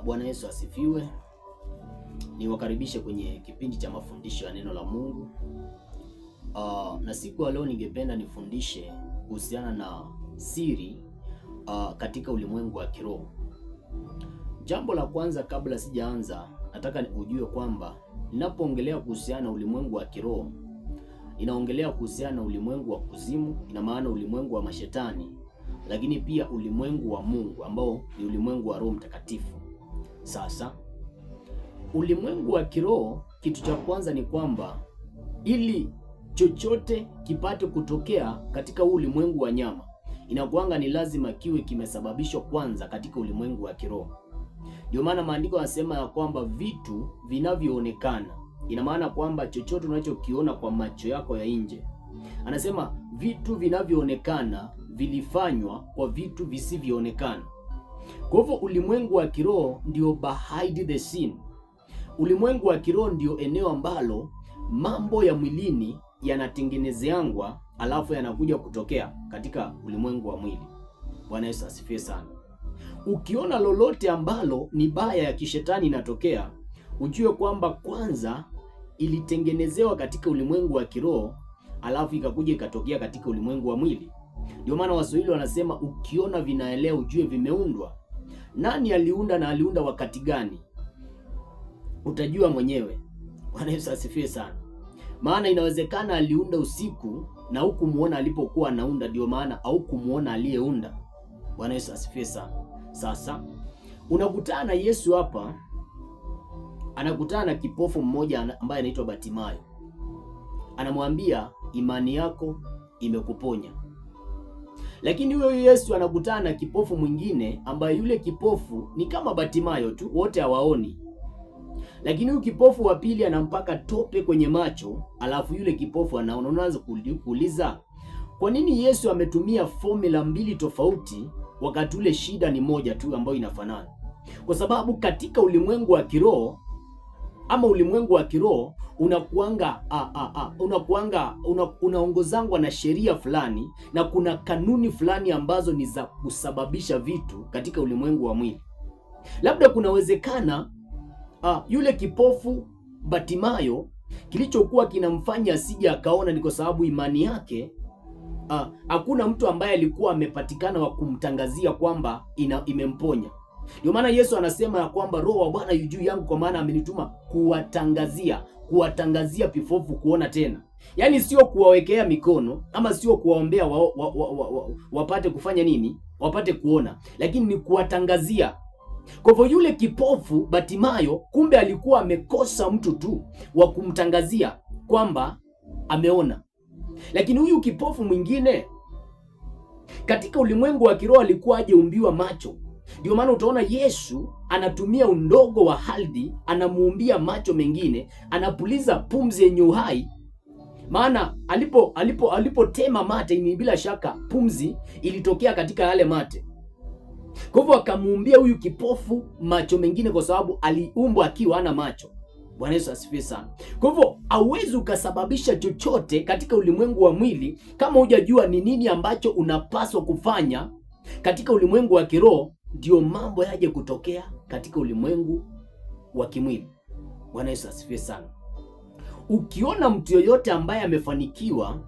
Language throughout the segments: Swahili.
Bwana Yesu asifiwe. Niwakaribishe kwenye kipindi cha mafundisho ya neno la Mungu. Na siku ya leo ningependa nifundishe kuhusiana na siri katika ulimwengu wa kiroho. Jambo la kwanza kabla sijaanza, nataka ujue kwamba ninapoongelea kuhusiana na ulimwengu wa kiroho, ninaongelea kuhusiana na ulimwengu wa kuzimu, ina maana ulimwengu wa mashetani, lakini pia ulimwengu wa Mungu ambao ni ulimwengu wa Roho Mtakatifu. Sasa ulimwengu wa kiroho, kitu cha kwanza ni kwamba ili chochote kipate kutokea katika ulimwengu wa nyama, inakuanga ni lazima kiwe kimesababishwa kwanza katika ulimwengu wa kiroho. Ndio maana maandiko yanasema ya kwamba vitu vinavyoonekana, ina maana kwamba chochote unachokiona kwa macho yako ya nje, anasema vitu vinavyoonekana vilifanywa kwa vitu visivyoonekana. Kwa hivyo ulimwengu wa kiroho ndio behind the scene. Ulimwengu wa kiroho ndio eneo ambalo mambo ya mwilini yanatengenezeangwa alafu yanakuja kutokea katika ulimwengu wa mwili. Bwana Yesu asifiwe sana. Ukiona lolote ambalo ni baya ya kishetani inatokea, ujue kwamba kwanza ilitengenezewa katika ulimwengu wa kiroho alafu ikakuja ikatokea katika ulimwengu wa mwili. Ndio maana Waswahili wanasema ukiona vinaelea ujue vimeundwa. Nani aliunda na aliunda wakati gani? Utajua mwenyewe. Bwana Yesu asifiwe sana. Maana inawezekana aliunda usiku na hukumuona alipokuwa anaunda, ndio maana haukumuona aliyeunda. Bwana Yesu asifiwe sana. Sasa unakutana na Yesu hapa, anakutana na kipofu mmoja ambaye anaitwa Batimayo. Anamwambia imani yako imekuponya. Lakini huyo Yesu anakutana na kipofu mwingine ambaye yule kipofu ni kama Batimayo tu, wote hawaoni. Lakini huyu kipofu wa pili anampaka tope kwenye macho, alafu yule kipofu anaona. Unaanza kuuliza, kwa nini Yesu ametumia formula mbili tofauti wakati ule shida ni moja tu ambayo inafanana? Kwa sababu katika ulimwengu wa kiroho ama ulimwengu wa kiroho unaongozangwa na sheria fulani na kuna kanuni fulani ambazo ni za kusababisha vitu katika ulimwengu wa mwili. Labda kunawezekana yule kipofu Batimayo kilichokuwa kinamfanya asije akaona ni kwa sababu imani yake, hakuna mtu ambaye alikuwa amepatikana wa kumtangazia kwamba imemponya. Ndio maana Yesu anasema ya kwamba Roho wa Bwana yu juu yangu, kwa maana amenituma kuwatangazia vipofu kuona tena. Yaani sio kuwawekea mikono ama sio kuwaombea wapate kufanya nini, wapate kuona, lakini ni kuwatangazia. Kwa hivyo yule kipofu Batimayo kumbe alikuwa amekosa mtu tu wa kumtangazia kwamba ameona. Lakini huyu kipofu mwingine katika ulimwengu wa kiroho alikuwa hajaumbiwa macho. Ndio maana utaona Yesu anatumia undogo wa ardhi, anamuumbia macho mengine, anapuliza pumzi yenye uhai. Maana alipotema mate, ni bila shaka pumzi ilitokea katika yale mate. Kwa hivyo akamuumbia huyu kipofu macho mengine kwa sababu aliumbwa akiwa hana macho. Bwana Yesu asifiwe sana. Kwa hivyo hauwezi ukasababisha chochote katika ulimwengu wa mwili kama hujajua ni nini ambacho unapaswa kufanya katika ulimwengu wa kiroho, ndio mambo yaje kutokea katika ulimwengu wa kimwili. Bwana Yesu asifiwe sana. Ukiona mtu yoyote ambaye amefanikiwa,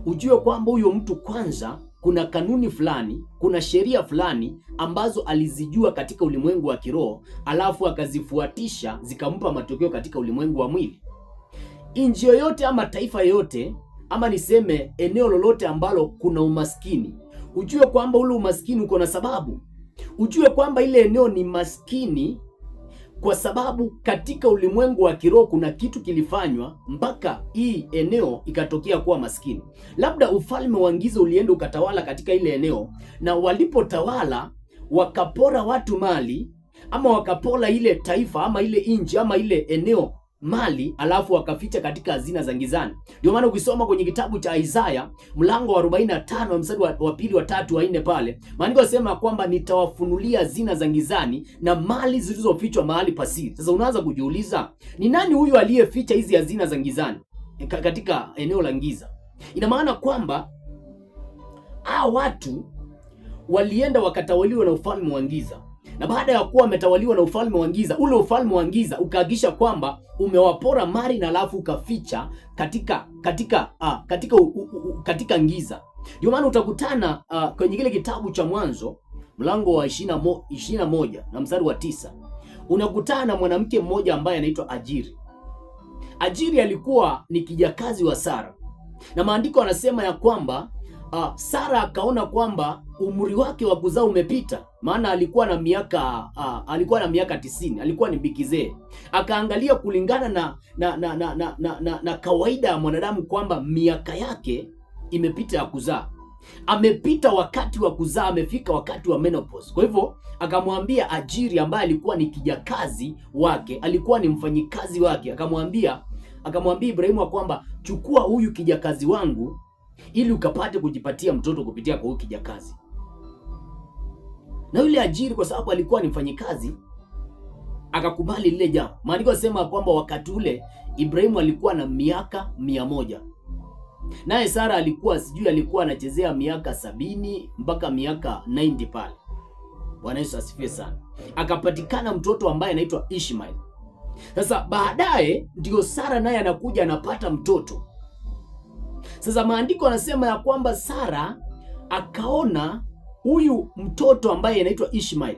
ujue kwamba huyo mtu kwanza kuna kanuni fulani, kuna sheria fulani ambazo alizijua katika ulimwengu wa kiroho, alafu akazifuatisha zikampa matokeo katika ulimwengu wa mwili. Nchi yoyote ama taifa yoyote ama niseme eneo lolote ambalo kuna umaskini, ujue kwamba ule umaskini uko na sababu. Ujue kwamba ile eneo ni maskini kwa sababu katika ulimwengu wa kiroho kuna kitu kilifanywa mpaka hii eneo ikatokea kuwa maskini. Labda ufalme wa giza ulienda ukatawala katika ile eneo, na walipotawala wakapora watu mali, ama wakapora ile taifa ama ile nchi ama ile eneo mali, alafu wakaficha katika hazina za gizani. Ndio maana ukisoma kwenye kitabu cha Isaya mlango wa 45 mstari wa pili, wa 3, wa 4 pale, maandiko yanasema kwamba nitawafunulia hazina za gizani na mali zilizofichwa mahali pasiri. Sasa unaanza kujiuliza, ni nani huyu aliyeficha hizi hazina za gizani katika eneo la giza? Ina maana kwamba hao watu walienda wakatawaliwa na ufalme wa giza. Na baada ya kuwa ametawaliwa na ufalme wa giza, ule ufalme wa giza ukahakikisha kwamba umewapora mali na alafu ukaficha katika giza. Ndio maana utakutana kwenye kile kitabu cha Mwanzo mlango wa 21 na mstari wa 9, unakutana na mwanamke mmoja ambaye anaitwa Ajiri. Ajiri alikuwa ni kijakazi wa Sara, na maandiko anasema ya kwamba Sara akaona kwamba umri wake wa kuzaa umepita, maana alikuwa na miaka 90, alikuwa ni bikizee. Akaangalia kulingana na kawaida ya mwanadamu kwamba miaka yake imepita ya kuzaa, amepita wakati wa kuzaa, amefika wakati wa menopause. Kwa hivyo akamwambia Ajiri ambaye alikuwa ni kijakazi wake, alikuwa ni mfanyikazi wake, akamwambia Ibrahimu kwamba chukua huyu kijakazi wangu ili ukapate kujipatia mtoto kupitia kwa huyu kijakazi. Na yule Ajiri kwa sababu alikuwa ni mfanyikazi akakubali lile jambo. Maandiko yanasema kwamba wakati ule Ibrahimu alikuwa na miaka 100. Naye Sara alikuwa anachezea miaka 70 mpaka miaka 90 pale. Bwana Yesu asifiwe sana. Akapatikana mtoto ambaye anaitwa Ishmael. Sasa baadaye ndio Sara naye anakuja anapata mtoto. Sasa maandiko yanasema ya kwamba Sara akaona huyu mtoto ambaye anaitwa Ishmael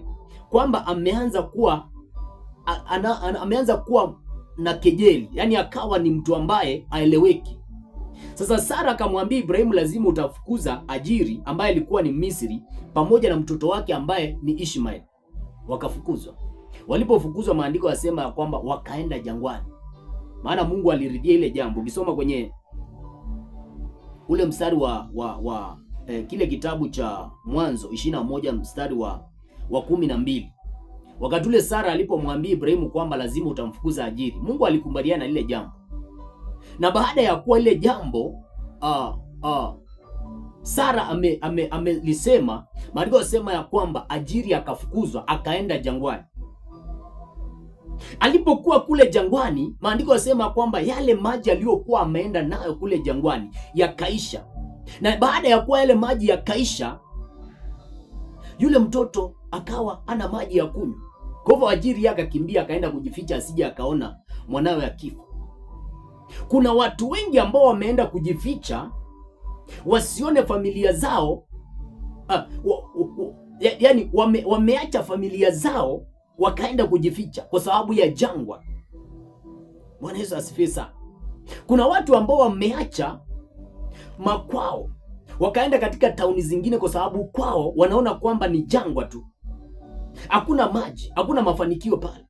kwamba ameanza kuwa na kejeli, yani akawa ni mtu ambaye aeleweki. Sasa Sara akamwambia Ibrahimu, lazima utafukuza Ajiri ambaye alikuwa ni Misri pamoja na mtoto wake ambaye ni Ishmael. Wakafukuzwa. Walipofukuzwa, maandiko yasema ya kwamba wakaenda jangwani, maana Mungu aliridhia ile jambo. Ukisoma kwenye ule mstari wa kile kitabu cha Mwanzo 21 mstari wa 12, wakati ule Sara alipomwambia Ibrahimu kwamba lazima utamfukuza Ajiri, Mungu alikubaliana lile jambo. Na baada ya kuwa ile jambo Sara amelisema, maandiko yasema ya kwamba Ajiri akafukuzwa akaenda jangwani. Alipokuwa kule jangwani, maandiko yasema kwamba yale maji aliyokuwa ameenda nayo kule jangwani yakaisha. Na baada ya kuwa yale maji yakaisha, yule mtoto akawa ana maji ya kunywa. Kwa hivyo Ajiri akakimbia akaenda kujificha asije akaona mwanawe akifa. Kuna watu wengi ambao wameenda kujificha wasione familia zao, yani wameacha familia zao wakaenda kujificha kwa sababu ya jangwa. Bwana Yesu asifiwe sana. Kuna watu ambao wameacha makwao wakaenda katika tauni zingine kwa sababu kwao wanaona kwamba ni jangwa tu, hakuna maji, hakuna mafanikio pale.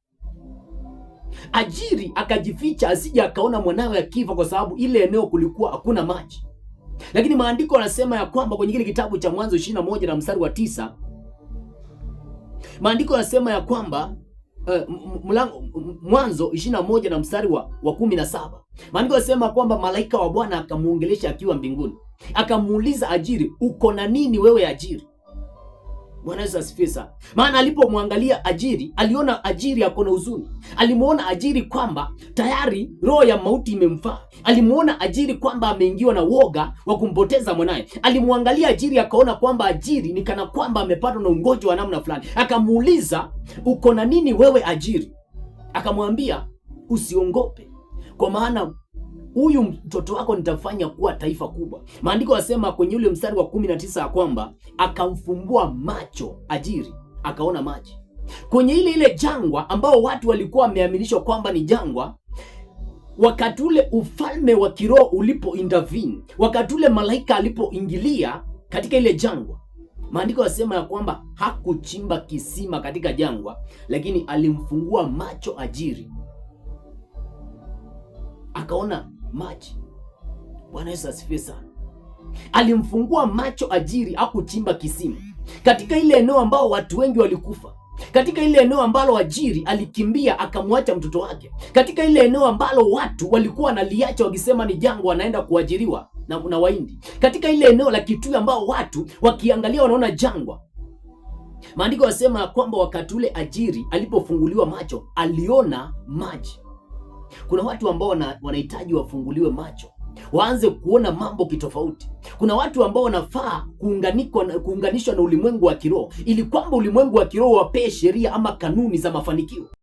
Ajiri akajificha asije akaona mwanawe akifa kwa sababu ile eneo kulikuwa hakuna maji. Lakini maandiko yanasema ya kwamba kwenye kile kitabu cha Mwanzo 21 na mstari wa 9, maandiko yanasema ya kwamba Mwanzo 21 na mstari wa 17, maandiko yanasema kwamba malaika wa Bwana akamuongelesha akiwa mbinguni, akamuuliza Ajiri, uko na nini wewe Ajiri? Bwana Yesu asifiwe sana. Maana alipomwangalia Ajiri, aliona Ajiri ako na huzuni. Alimuona Ajiri kwamba tayari roho ya mauti imemfaa. Alimuona Ajiri kwamba ameingiwa na woga wa kumpoteza mwanae. Alimwangalia Ajiri akaona kwamba Ajiri ni kana kwamba amepatwa na ugonjwa wa namna fulani. Akamuuliza, uko na nini wewe Ajiri? Akamwambia, usiongope, kwa maana huyu mtoto wako nitafanya kuwa taifa kubwa. Maandiko yasema kwenye ule mstari wa 19 ya kwamba akamfumbua macho Ajiri akaona maji. Kwenye ile jangwa ambao watu walikuwa wameaminishwa kwamba ni jangwa, wakati ule ufalme wa kiroho ulipo intervene, wakati ule malaika alipoingilia katika ile jangwa, maandiko yasema ya kwamba hakuchimba kisima katika jangwa, lakini alimfungua macho Ajiri akaona maji. Bwana Yesu asifiwe sana. Alimfungua macho Ajiri, hakuchimba kisima katika ile eneo ambao watu wengi walikufa, katika ile eneo ambalo Ajiri alikimbia akamwacha mtoto wake, katika ile eneo ambalo watu walikuwa wanaliacha wakisema ni jangwa, wanaenda kuajiriwa na Wahindi, katika ile eneo la Kitui ambao watu wakiangalia wanaona jangwa. Maandiko yasema kwamba wakati ule Ajiri alipofunguliwa macho aliona maji. Kuna watu ambao wanahitaji wafunguliwe macho, waanze kuona mambo kitofauti. Kuna watu ambao wanafaa kuunganishwa na ulimwengu wa kiroho ili kwamba ulimwengu wa kiroho wapee sheria ama kanuni za mafanikio.